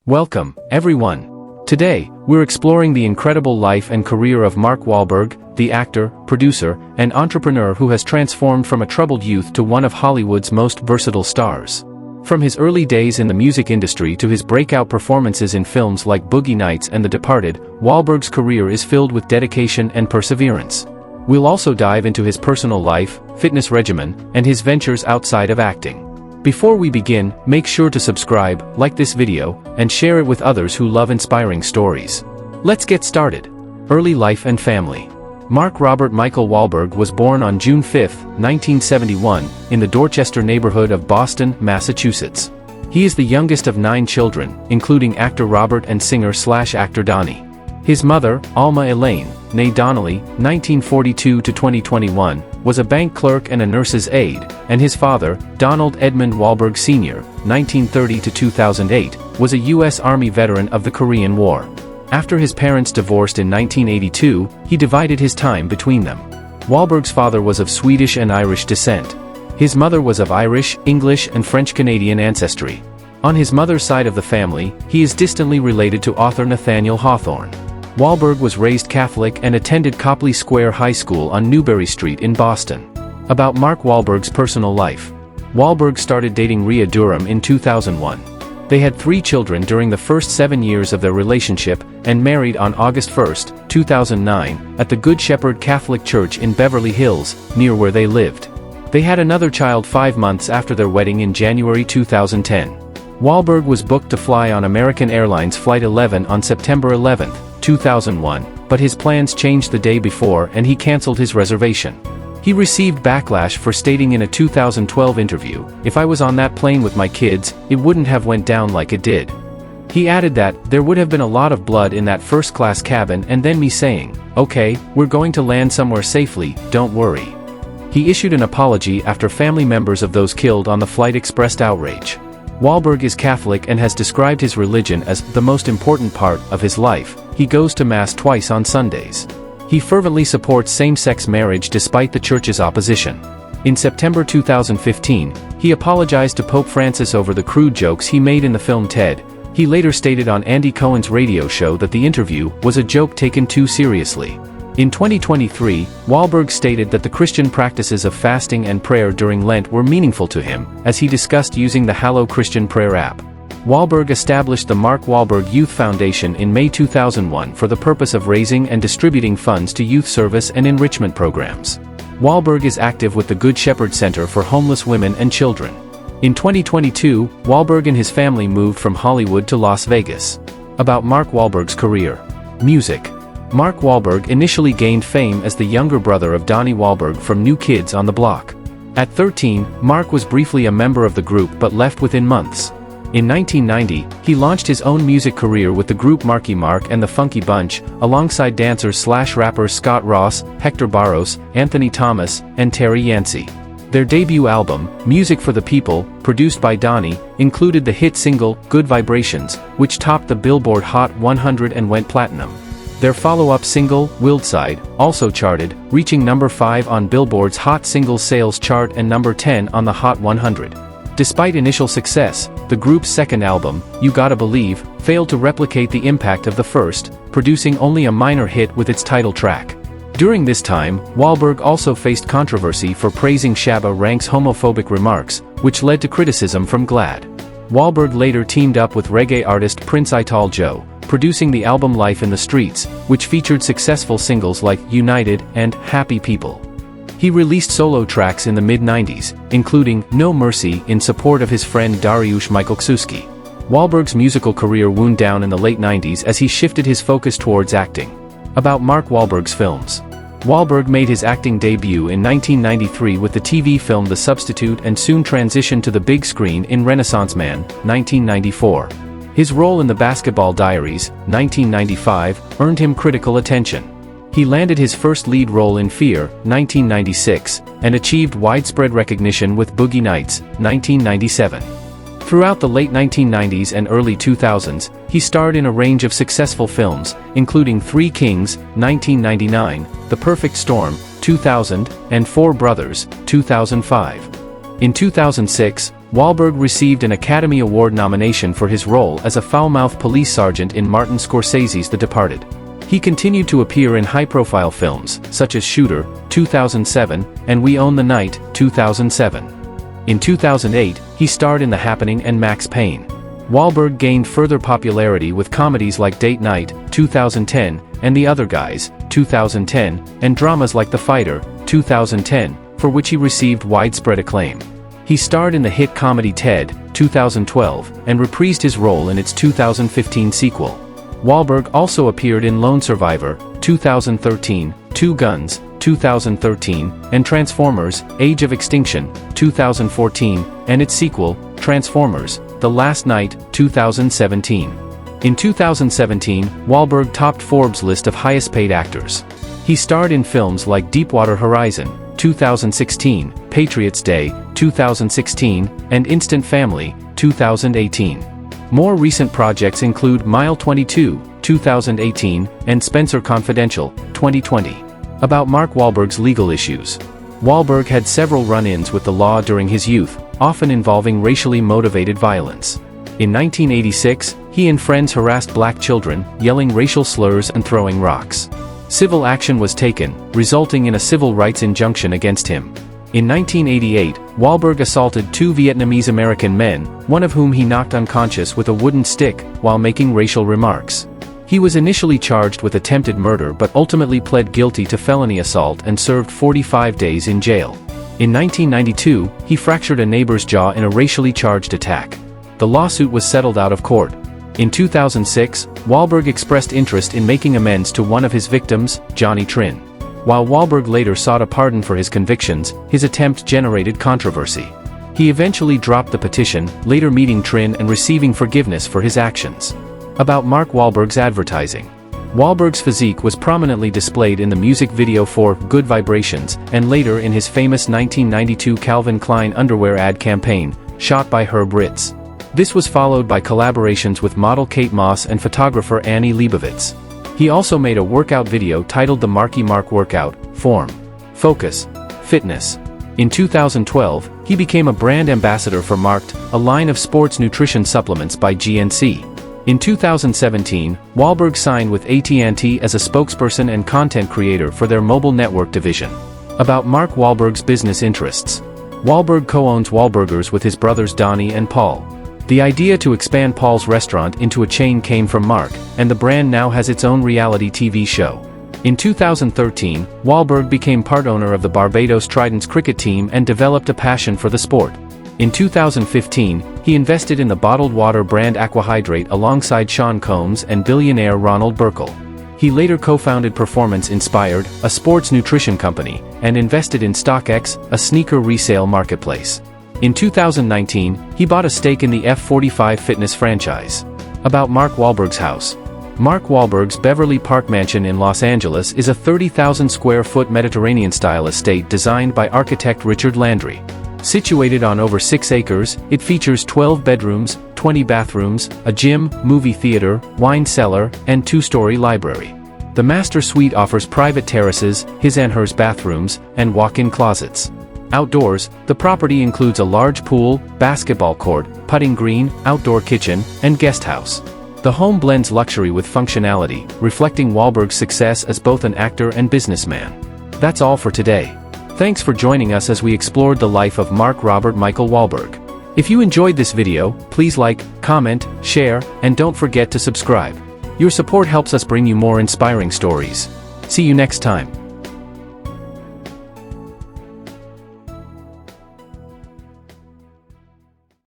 Welcome, everyone. Today, we're exploring the incredible life and career of Mark Wahlberg, the actor, producer, and entrepreneur who has transformed from a troubled youth to one of Hollywood's most versatile stars. From his early days in the music industry to his breakout performances in films like Boogie Nights and The Departed, Wahlberg's career is filled with dedication and perseverance. We'll also dive into his personal life, fitness regimen, and his ventures outside of acting. Before we begin, make sure to subscribe, like this video, and share it with others who love inspiring stories. Let's get started. Early life and family. Mark Robert Michael Wahlberg was born on June 5, 1971, in the Dorchester neighborhood of Boston, Massachusetts. He is the youngest of 9 children, including actor Robert and singer-actor Donnie. His mother, Alma Elaine, née Donnelly, 1942–2021, was a bank clerk and a nurse's aide, and his father, Donald Edmund Wahlberg Sr., 1930–2008, was a U.S. Army veteran of the Korean War. After his parents divorced in 1982, he divided his time between them. Wahlberg's father was of Swedish and Irish descent. His mother was of Irish, English, and French-Canadian ancestry. On his mother's side of the family, he is distantly related to author Nathaniel Hawthorne. Wahlberg was raised Catholic and attended Copley Square High School on Newbury Street in Boston. About Mark Wahlberg's personal life. Wahlberg started dating Rhea Durham in 2001. They had 3 children during the first 7 years of their relationship and married on August 1, 2009, at the Good Shepherd Catholic Church in Beverly Hills, near where they lived. They had another child 5 months after their wedding in January 2010. Wahlberg was booked to fly on American Airlines Flight 11 on September 11, 2001, but his plans changed the day before and he canceled his reservation. He received backlash for stating in a 2012 interview, "If I was on that plane with my kids, it wouldn't have went down like it did." He added that, "There would have been a lot of blood in that first-class cabin and then me saying, 'Okay, we're going to land somewhere safely, don't worry.'" He issued an apology after family members of those killed on the flight expressed outrage. Wahlberg is Catholic and has described his religion as the most important part of his life. He goes to Mass twice on Sundays. He fervently supports same-sex marriage despite the church's opposition. In September 2015, he apologized to Pope Francis over the crude jokes he made in the film Ted. He later stated on Andy Cohen's radio show that the interview was a joke taken too seriously. In 2023, Wahlberg stated that the Christian practices of fasting and prayer during Lent were meaningful to him, as he discussed using the Hallow Christian Prayer app. Wahlberg established the Mark Wahlberg Youth Foundation in May 2001 for the purpose of raising and distributing funds to youth service and enrichment programs. Wahlberg is active with the Good Shepherd Center for Homeless Women and Children. In 2022, Wahlberg and his family moved from Hollywood to Las Vegas. About Mark Wahlberg's career. Music. Mark Wahlberg initially gained fame as the younger brother of Donnie Wahlberg from New Kids on the Block. At 13, Mark was briefly a member of the group but left within months. In 1990, he launched his own music career with the group Marky Mark and the Funky Bunch, alongside dancers/rappers Scott Ross, Hector Barros, Anthony Thomas, and Terry Yancey. Their debut album, Music for the People, produced by Donnie, included the hit single, Good Vibrations, which topped the Billboard Hot 100 and went platinum. Their follow-up single, Wildside, also charted, reaching number 5 on Billboard's Hot Singles Sales chart and number 10 on the Hot 100. Despite initial success, the group's second album, You Gotta Believe, failed to replicate the impact of the first, producing only a minor hit with its title track. During this time, Wahlberg also faced controversy for praising Shabba Ranks' homophobic remarks, which led to criticism from GLAAD. Wahlberg later teamed up with reggae artist Prince Ital Joe, producing the album Life in the Streets, which featured successful singles like United and Happy People. He released solo tracks in the mid-90s, including No Mercy in support of his friend Dariusz Mikulczewski. Wahlberg's musical career wound down in the late 90s as he shifted his focus towards acting. About Mark Wahlberg's films. Wahlberg made his acting debut in 1993 with the TV film The Substitute and soon transitioned to the big screen in Renaissance Man, 1994. His role in The Basketball Diaries, 1995, earned him critical attention. He landed his first lead role in Fear, 1996, and achieved widespread recognition with Boogie Nights, 1997. Throughout the late 1990s and early 2000s, he starred in a range of successful films, including Three Kings, 1999, The Perfect Storm, 2000, and Four Brothers, 2005. In 2006, Wahlberg received an Academy Award nomination for his role as a foul-mouthed police sergeant in Martin Scorsese's The Departed. He continued to appear in high-profile films, such as Shooter, 2007, and We Own the Night, 2007. In 2008, he starred in The Happening and Max Payne. Wahlberg gained further popularity with comedies like Date Night, 2010, and The Other Guys, 2010, and dramas like The Fighter, 2010, for which he received widespread acclaim. He starred in the hit comedy Ted, 2012, and reprised his role in its 2015 sequel. Wahlberg also appeared in Lone Survivor, 2013, Two Guns, 2013, and Transformers, Age of Extinction, 2014, and its sequel, Transformers, The Last Night, 2017. In 2017, Wahlberg topped Forbes' list of highest-paid actors. He starred in films like Deepwater Horizon, 2016, Patriots Day, 2016, and Instant Family, 2018. More recent projects include Mile 22, 2018, and Spencer Confidential, 2020. About Mark Wahlberg's legal issues. Wahlberg had several run-ins with the law during his youth, often involving racially motivated violence. In 1986, he and friends harassed black children, yelling racial slurs and throwing rocks. Civil action was taken, resulting in a civil rights injunction against him. In 1988, Wahlberg assaulted two Vietnamese American men, one of whom he knocked unconscious with a wooden stick, while making racial remarks. He was initially charged with attempted murder but ultimately pled guilty to felony assault and served 45 days in jail. In 1992, he fractured a neighbor's jaw in a racially charged attack. The lawsuit was settled out of court. In 2006, Wahlberg expressed interest in making amends to one of his victims, Johnny Trin. While Wahlberg later sought a pardon for his convictions, his attempt generated controversy. He eventually dropped the petition, later meeting Trin and receiving forgiveness for his actions. About Mark Wahlberg's advertising. Wahlberg's physique was prominently displayed in the music video for Good Vibrations, and later in his famous 1992 Calvin Klein underwear ad campaign, shot by Herb Ritts. This was followed by collaborations with model Kate Moss and photographer Annie Leibovitz. He also made a workout video titled The Marky Mark Workout, Form, Focus, Fitness. In 2012, he became a brand ambassador for Marked, a line of sports nutrition supplements by GNC. In 2017, Wahlberg signed with AT&T as a spokesperson and content creator for their mobile network division. About Mark Wahlberg's business interests. Wahlberg co-owns Wahlburgers with his brothers Donnie and Paul. The idea to expand Paul's restaurant into a chain came from Mark, and the brand now has its own reality TV show. In 2013, Wahlberg became part owner of the Barbados Tridents cricket team and developed a passion for the sport. In 2015, he invested in the bottled water brand Aquahydrate alongside Sean Combs and billionaire Ronald Burkle. He later co-founded Performance Inspired, a sports nutrition company, and invested in StockX, a sneaker resale marketplace. In 2019, he bought a stake in the F45 fitness franchise. About Mark Wahlberg's house. Mark Wahlberg's Beverly Park Mansion in Los Angeles is a 30,000 square foot Mediterranean-style estate designed by architect Richard Landry. Situated on over 6 acres, it features 12 bedrooms, 20 bathrooms, a gym, movie theater, wine cellar, and 2-story library. The master suite offers private terraces, his and hers bathrooms, and walk-in closets. Outdoors, the property includes a large pool, basketball court, putting green, outdoor kitchen, and guest house. The home blends luxury with functionality, reflecting Wahlberg's success as both an actor and businessman. That's all for today. Thanks for joining us as we explored the life of Mark Robert Michael Wahlberg. If you enjoyed this video, please like, comment, share, and don't forget to subscribe. Your support helps us bring you more inspiring stories. See you next time.